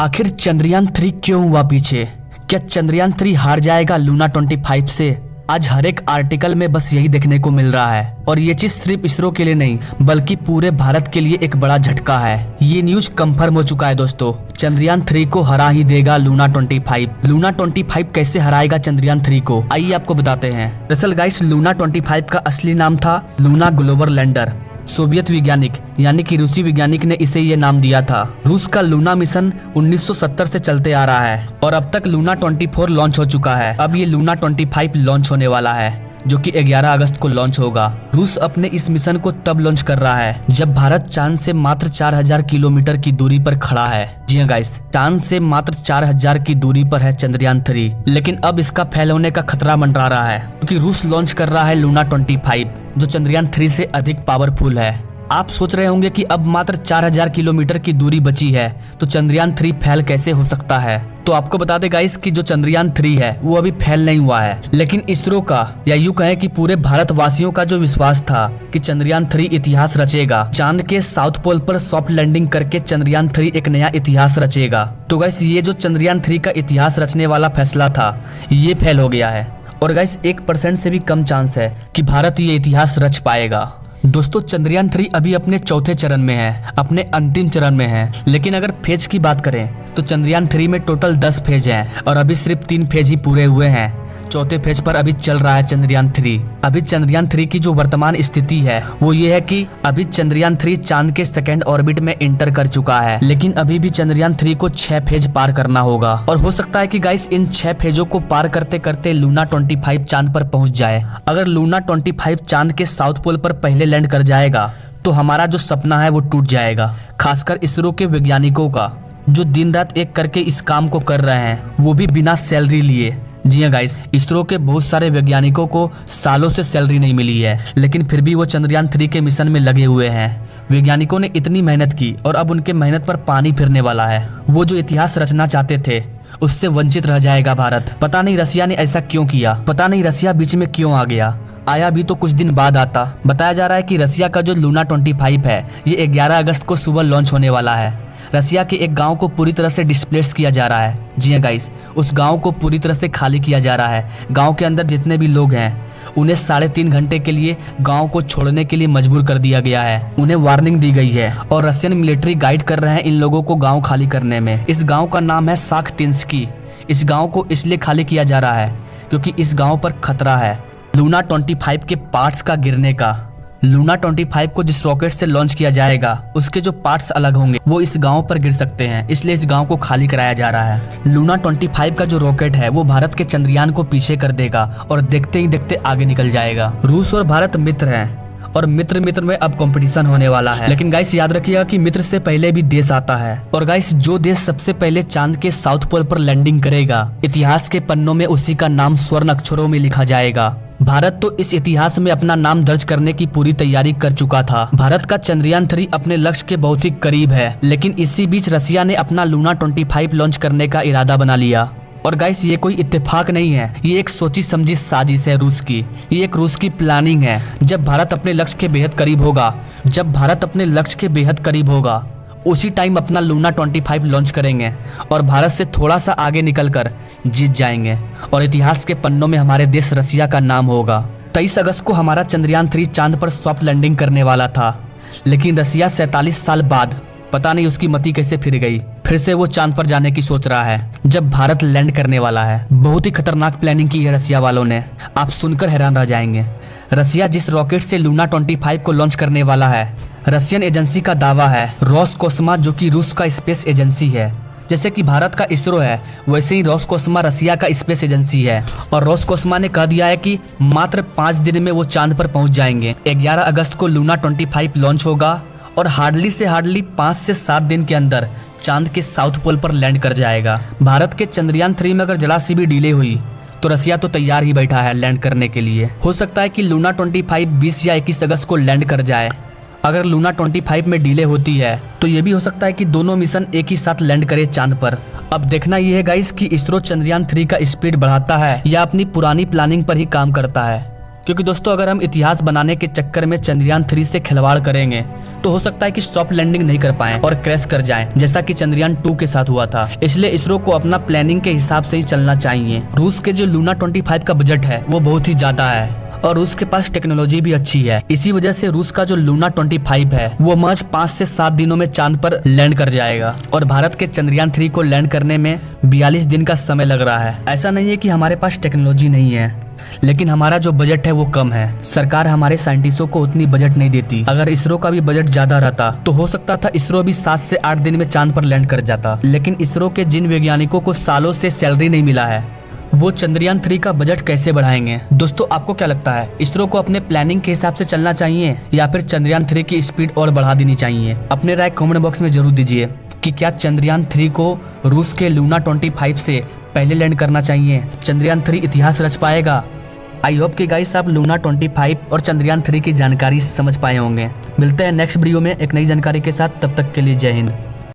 आखिर चंद्रयान 3 क्यों हुआ पीछे? क्या चंद्रयान 3 हार जाएगा लूना 25 से? आज हर एक आर्टिकल में बस यही देखने को मिल रहा है और ये चीज सिर्फ इसरो के लिए नहीं बल्कि पूरे भारत के लिए एक बड़ा झटका है। ये न्यूज कंफर्म हो चुका है दोस्तों, चंद्रयान 3 को हरा ही देगा लूना 25। लूना 25 कैसे हराएगा चंद्रयान 3 को, आइए आपको बताते हैं। दरअसल गाइस, लूना 25 का असली नाम था लूना ग्लोबल लैंडर। सोवियत वैज्ञानिक यानी कि रूसी वैज्ञानिक ने इसे ये नाम दिया था। रूस का लूना मिशन 1970 से चलते आ रहा है और अब तक लूना 24 लॉन्च हो चुका है। अब ये लूना 25 लॉन्च होने वाला है जो कि 11 अगस्त को लॉन्च होगा। रूस अपने इस मिशन को तब लॉन्च कर रहा है जब भारत चांद से मात्र 4000 किलोमीटर की दूरी पर खड़ा है। जी हाँ गाइस, चांद से मात्र 4000 की दूरी पर है चंद्रयान 3। लेकिन अब इसका फेल होने का खतरा मंडरा रहा है क्योंकि रूस लॉन्च कर रहा है लूना 25 जो चंद्रयान 3 से अधिक पावरफुल है। आप सोच रहे होंगे कि अब मात्र 4000 किलोमीटर की दूरी बची है तो चंद्रयान 3 फेल कैसे हो सकता है। तो आपको बता दें गाइस कि जो चंद्रयान 3 है वो अभी फेल नहीं हुआ है, लेकिन इसरो का या यूं कहें कि पूरे भारतवासियों का जो विश्वास था कि चंद्रयान 3 इतिहास रचेगा, चांद के साउथ पोल पर सॉफ्ट लैंडिंग करके चंद्रयान 3 एक नया इतिहास रचेगा। तो गाइस, ये जो चंद्रयान 3 का इतिहास रचने वाला फैसला था ये फेल हो गया है और गाइस 1% से भी कम चांस है कि भारत ये इतिहास रच पाएगा। दोस्तों, चंद्रयान 3 अभी अपने चौथे चरण में है, अपने अंतिम चरण में है। लेकिन अगर फेज की बात करें तो चंद्रयान 3 में टोटल 10 फेज हैं और अभी सिर्फ 3 फेज ही पूरे हुए हैं। चौथे फेज पर अभी चल रहा है चंद्रयान 3। अभी चंद्रयान 3 की जो वर्तमान स्थिति है वो ये है कि अभी चंद्रयान 3 चांद के सेकंड ऑर्बिट में एंटर कर चुका है, लेकिन अभी भी चंद्रयान 3 को 6 फेज पार करना होगा और हो सकता है कि गाइस इन 6 फेजों को पार करते करते लूना 25 चांद पर पहुंच जाए। अगर लूना 25 चांद के साउथ पोल पर पहले लैंड कर जाएगा तो हमारा जो सपना है वो टूट जाएगा, खासकर इसरो के वैज्ञानिकों का जो दिन रात एक करके इस काम को कर रहे हैं, वो भी बिना सैलरी लिए। जी हाँ गाइस, इसरो के बहुत सारे वैज्ञानिकों को सालों से सैलरी नहीं मिली है, लेकिन फिर भी वो चंद्रयान 3 के मिशन में लगे हुए हैं। वैज्ञानिकों ने इतनी मेहनत की और अब उनके मेहनत पर पानी फिरने वाला है। वो जो इतिहास रचना चाहते थे उससे वंचित रह जाएगा भारत। पता नहीं रसिया ने ऐसा क्यों किया, पता नहीं रसिया बीच में क्यों आ गया। आया भी तो कुछ दिन बाद आता। बताया जा रहा है कि रसिया का जो लूना 25 है ये 11 अगस्त को सुबह लॉन्च होने वाला है। रसिया के एक गांव को पूरी तरह से डिस्प्लेस किया जा रहा है। जी हाँ गाइस, उस गांव को पूरी तरह से खाली किया जा रहा है। गांव के अंदर जितने भी लोग हैं उन्हें 3.5 घंटे के लिए गांव को छोड़ने के लिए मजबूर कर दिया गया है। उन्हें वार्निंग दी गई है और रशियन मिलिट्री गाइड कर रहे हैं इन लोगों को गांव खाली करने में। इस गांव का नाम है साख्तिंस्की। इस गांव को इसलिए खाली किया जा रहा है क्योंकि इस गांव पर खतरा है लूना 25 के पार्ट्स का गिरने का। लूना 25 को जिस रॉकेट से लॉन्च किया जाएगा उसके जो पार्ट्स अलग होंगे वो इस गांव पर गिर सकते हैं, इसलिए इस गांव को खाली कराया जा रहा है। लूना 25 का जो रॉकेट है वो भारत के चंद्रयान को पीछे कर देगा और देखते ही देखते आगे निकल जाएगा। रूस और भारत मित्र हैं और मित्र में अब कंपटीशन होने वाला है। लेकिन गाइस याद रखिएगा कि मित्र से पहले भी देश आता है और गाइस जो देश सबसे पहले चांद के साउथ पोल पर लैंडिंग करेगा इतिहास के पन्नों में उसी का नाम स्वर्ण अक्षरों में लिखा जाएगा। भारत तो इस इतिहास में अपना नाम दर्ज करने की पूरी तैयारी कर चुका था। भारत का चंद्रयान 3 अपने लक्ष्य के बहुत ही करीब है, लेकिन इसी बीच रसिया ने अपना लूना 25 लॉन्च करने का इरादा बना लिया। और गाइस ये कोई इत्तेफाक नहीं है, ये एक सोची समझी साजिश है रूस की। ये एक रूस की प्लानिंग है। जब भारत अपने लक्ष्य के बेहद करीब होगा उसी टाइम अपना लूना 25 लॉन्च करेंगे और भारत से थोड़ा सा आगे निकलकर जीत जाएंगे और इतिहास के पन्नों में हमारे देश रसिया का नाम होगा। 23 अगस्त को हमारा चंद्रयान 3 चांद पर सॉफ्ट लैंडिंग करने वाला था, लेकिन रसिया 47 साल बाद पता नहीं उसकी मति कैसे फिर गई, फिर से वो चांद पर जाने की सोच रहा है जब भारत लैंड करने वाला है। बहुत ही खतरनाक प्लानिंग की है रसिया वालों ने, आप सुनकर हैरान रह जाएंगे। रसिया जिस रॉकेट से लूना 25 को लॉन्च करने वाला है, रशियन एजेंसी का दावा है रोसकोस्मा जो कि रूस का स्पेस एजेंसी है। जैसे कि भारत का इसरो है वैसे ही रोसकोस्मा रसिया का स्पेस एजेंसी है और रोसकोस्मा ने कह दिया है कि मात्र 5 दिन में वो चांद पर पहुंच जाएंगे। 11 अगस्त को लूना 25 लॉन्च होगा और हार्डली 5 से 7 दिन के अंदर चांद के साउथ पोल पर लैंड कर जाएगा। भारत के चंद्रयान 3 में अगर जरा सी भी डिले हुई तो रसिया तो तैयार ही बैठा है लैंड करने के लिए। हो सकता है कि लूना 25 20 या 21 अगस्त को लैंड कर जाए। अगर लूना 25 में डिले होती है तो ये भी हो सकता है कि दोनों मिशन एक ही साथ लैंड करे चांद पर। अब देखना ये है गाइस कि इसरो चंद्रयान 3 का स्पीड बढ़ाता है या अपनी पुरानी प्लानिंग पर ही काम करता है। क्योंकि दोस्तों अगर हम इतिहास बनाने के चक्कर में चंद्रयान 3 से खिलवाड़ करेंगे तो हो सकता है कि सॉफ्ट लैंडिंग नहीं कर पाएं और क्रैश कर जाएं, जैसा कि चंद्रयान 2 के साथ हुआ था। इसलिए इसरो को अपना प्लानिंग के हिसाब से ही चलना चाहिए। रूस के जो लूना 25 का बजट है वो बहुत ही ज्यादा है और रूस के पास टेक्नोलॉजी भी अच्छी है। इसी वजह से रूस का जो लूना 25 है वो महज 5 से 7 दिनों में चांद पर लैंड कर जाएगा और भारत के चंद्रयान 3 को लैंड करने में 42 दिन का समय लग रहा है। ऐसा नहीं है कि हमारे पास टेक्नोलॉजी नहीं है, लेकिन हमारा जो बजट है वो कम है। सरकार हमारे साइंटिस्टों को उतनी बजट नहीं देती। अगर इसरो का भी बजट ज्यादा रहता तो हो सकता था इसरो भी 7 से 8 दिन में चांद पर लैंड कर जाता। लेकिन इसरो के जिन वैज्ञानिकों को सालों से सैलरी नहीं मिला है वो चंद्रयान 3 का बजट कैसे बढ़ाएंगे? दोस्तों आपको क्या लगता है, इसरो को अपने प्लानिंग के हिसाब से चलना चाहिए या फिर चंद्रयान 3 की स्पीड और बढ़ा देनी चाहिए? अपने राय कमेंट बॉक्स में जरूर दीजिए कि क्या चंद्रयान 3 को रूस के लूना 25 से पहले लैंड करना चाहिए? चंद्रयान 3 इतिहास रच पाएगा? आई होप कि गाइस आप लूना 25 और चंद्रयान 3 की जानकारी समझ पाए होंगे। मिलते हैं नेक्स्ट वीडियो में एक नई जानकारी के साथ, तब तक के लिए जय हिंद।